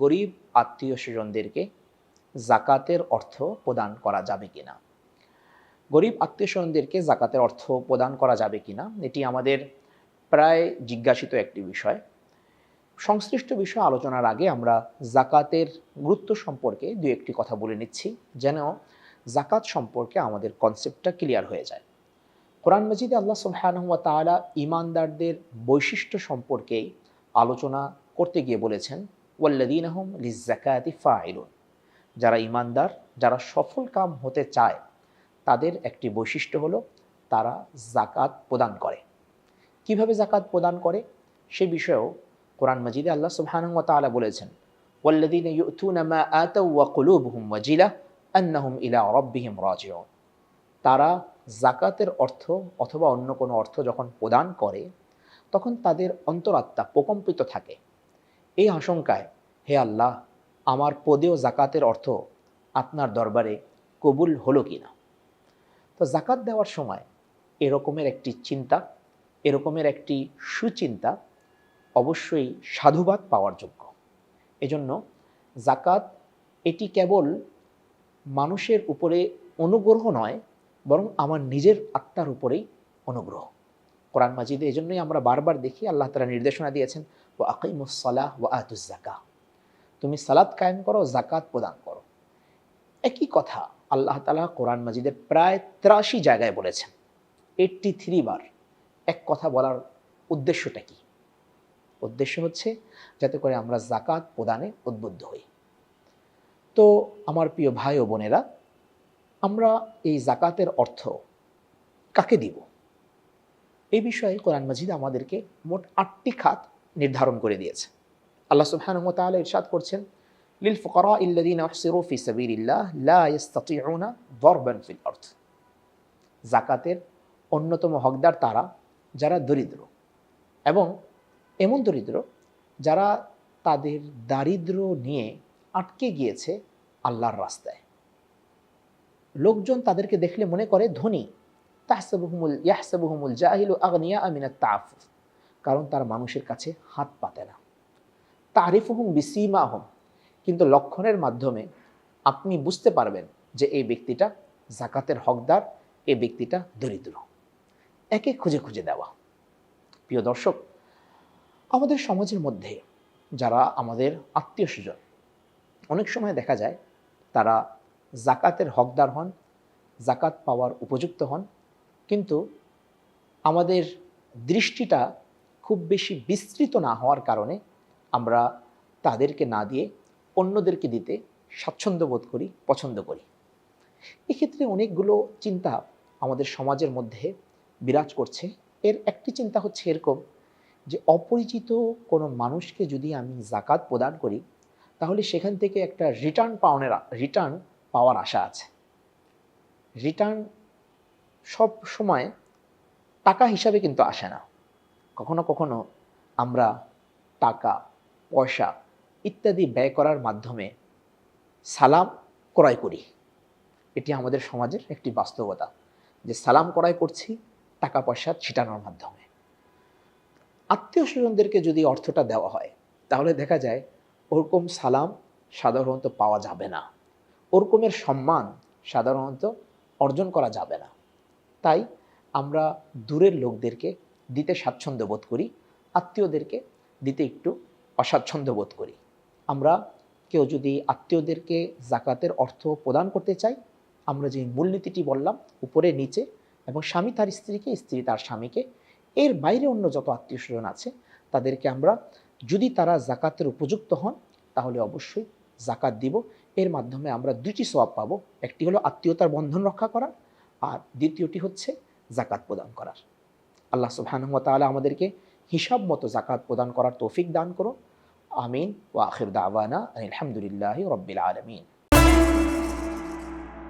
গরিব আত্মীয় স্বজনদেরকে জাকাতের অর্থ প্রদান করা যাবে কিনা। গরিব আত্মীয় স্বজনদেরকে জাকাতের অর্থ প্রদান করা যাবে কিনা এটি আমাদের প্রায় জিজ্ঞাসিত একটি বিষয়। সংশ্লিষ্ট বিষয় আলোচনার আগে আমরা জাকাতের গুরুত্ব সম্পর্কে দু একটি কথা বলে নিচ্ছি, যেন জাকাত সম্পর্কে আমাদের কনসেপ্টটা ক্লিয়ার হয়ে যায়। কোরআন মাজিদে আল্লাহ সুবহানাহু ওয়া তাআলা ঈমানদারদের বৈশিষ্ট্য সম্পর্কেই আলোচনা করতে গিয়ে বলেছেন, ওয়াল্লাযীনা হুম লিয-যাকাতি ফাঈলুন। যারা ঈমানদার, যারা সফল কাম হতে চায়, তাদের একটি বৈশিষ্ট্য হলো তারা জাকাত প্রদান করে। কিভাবে জাকাত প্রদান করে সে বিষয়েও কোরআন মাজিদে আল্লাহ সুবহানাহু ওয়া তাআলা বলেছেন, ওয়াল্লাযীনা ইউতুনা মা আতাউ ওয়া কুলুবুহুম ওয়াজিলা আন্নাহুম ইলা রাব্বিহিম রাজিউন। তারা জাকাতের অর্থ অথবা অন্য কোনো অর্থ যখন প্রদান করে, তখন তাদের অন্তরাত্মা প্রকম্পিত থাকে এই আশঙ্কায়, হে আল্লাহ, আমার পদেয় জাকাতের অর্থ আপনার দরবারে কবুল হলো কিনা। তো জাকাত দেওয়ার সময় এরকমের একটি চিন্তা, এরকমের একটি সুচিন্তা অবশ্যই সাধুবাদ পাওয়ার যোগ্য। এজন্য জাকাত এটি কেবল মানুষের উপরে অনুগ্রহ নয়, বরং আমার নিজের আত্মার উপরেই অনুগ্রহ। কোরআন মাজিদে এজন্যই আমরা বারবার দেখি আল্লাহ তাআলা নির্দেশনা দিয়েছেন, ওয়া আকিমুস সালাহ ওয়া আতুজ যাকাহ। তুমি সালাত কায়েম করো, জাকাত প্রদান করো। একই কথা আল্লাহ তাআলা কোরআন মাজিদের প্রায় ৮৩ জায়গায় বলেছেন, 83 বার। এক কথা বলার উদ্দেশ্যটা কি? উদ্দেশ্য হচ্ছে যাতে করে আমরা জাকাত প্রদানে উদ্বুদ্ধ হই। তো আমার প্রিয় ভাই ও বোনেরা, আমরা এই জাকাতের অর্থ কাকে দিব, এই বিষয়ে কোরআন মাজিদ আমাদেরকে মোট ৮টি খাত নির্ধারণ করে দিয়েছে। আল্লাহ সুবহানাহু ওয়া তাআলা ইরশাদ করছেন, লিল ফুকারাইল্লাযীনা উহসিরু ফি সাবিলিল্লাহ লা ইসতাতিউনা দারবান ফিল আরদ। জাকাতের অন্যতম হকদার তারা যারা দরিদ্র, এবং এমন দরিদ্র যারা তাদের দারিদ্র্য নিয়ে আটকে গিয়েছে আল্লাহর রাস্তায়। লোকজন তাদেরকে দেখলে মনে করে ধনী, ইয়াহসাবুহুমুল জাহিলু আগনিয়া মিনাত তাআফফুফ, কারণ তারা মানুষের কাছে হাত পাতে না। তারিফুহুম বিসীমাহুম, কিন্তু লক্ষণের মাধ্যমে আপনি বুঝতে পারবেন যে এই ব্যক্তিটা জাকাতের হকদার, এই ব্যক্তিটা দরিদ্র। একে খুঁজে খুঁজে দেওয়া। প্রিয় দর্শক, আমাদের সমাজের মধ্যে যারা আমাদের আত্মীয় স্বজন, অনেক সময় দেখা যায় তারা জাকাতের হকদার হন, জাকাত পাওয়ার উপযুক্ত হন, কিন্তু আমাদের দৃষ্টিটা খুব বেশি বিস্তৃত না হওয়ার কারণে আমরা তাদেরকে না দিয়ে অন্যদেরকে দিতে স্বাচ্ছন্দ্য বোধ করি, পছন্দ করি। এক্ষেত্রে অনেকগুলো চিন্তা আমাদের সমাজের মধ্যে বিরাজ করছে। এর একটি চিন্তা হচ্ছে এরকম যে, অপরিচিত কোনো মানুষকে যদি আমি জাকাত প্রদান করি, তাহলে সেখান থেকে একটা রিটার্ন পাওয়ার আশা আছে। রিটার্ন সব সময় টাকা হিসাবে কিন্তু আসে না। কখনো কখনো আমরা টাকা, পয়সা ইত্যাদি ব্যয় করার মাধ্যমে সালাম ক্রয় করি। এটি আমাদের সমাজের একটি বাস্তবতা যে সালাম ক্রয় করছি টাকা পয়সা ছিটানোর মাধ্যমে। আত্মীয় স্বজনদেরকে যদি অর্থটা দেওয়া হয়, তাহলে দেখা যায় ওরকম সালাম সাধারণত পাওয়া যাবে না, ওরকমের সম্মান সাধারণত অর্জন করা যাবে না। তাই আমরা দূরের লোকদেরকে দিতে স্বাচ্ছন্দ্য বোধ করি, আত্মীয়দেরকে দিতে একটু অস্বাচ্ছন্দ্য বোধ করি। আমরা কেউ যদি আত্মীয়দেরকে জাকাতের অর্থ প্রদান করতে চাই, আমরা যে মূলনীতিটি বললাম উপরে নিচে, এবং স্বামী তার স্ত্রীকে, স্ত্রী তার স্বামীকে, এর বাইরে অন্য যত আত্মীয় স্বজন আছে তাদেরকে আমরা, যদি তারা জাকাতের উপযুক্ত হন, তাহলে অবশ্যই জাকাত দিব। এর মাধ্যমে আমরা দুটি সওয়াব পাবো। একটি হলো আত্মীয়তার বন্ধন রক্ষা করার, আর দ্বিতীয়টি হচ্ছে জাকাত প্রদান করার। আল্লাহ সুবহানাহু ওয়া তাআলা আমাদেরকে হিসাব মতো জাকাত প্রদান করার তৌফিক দান করুন। আমিন। ওয়া আখির দাওয়ানা আলহামদুলিল্লাহি রাব্বিল আলামিন।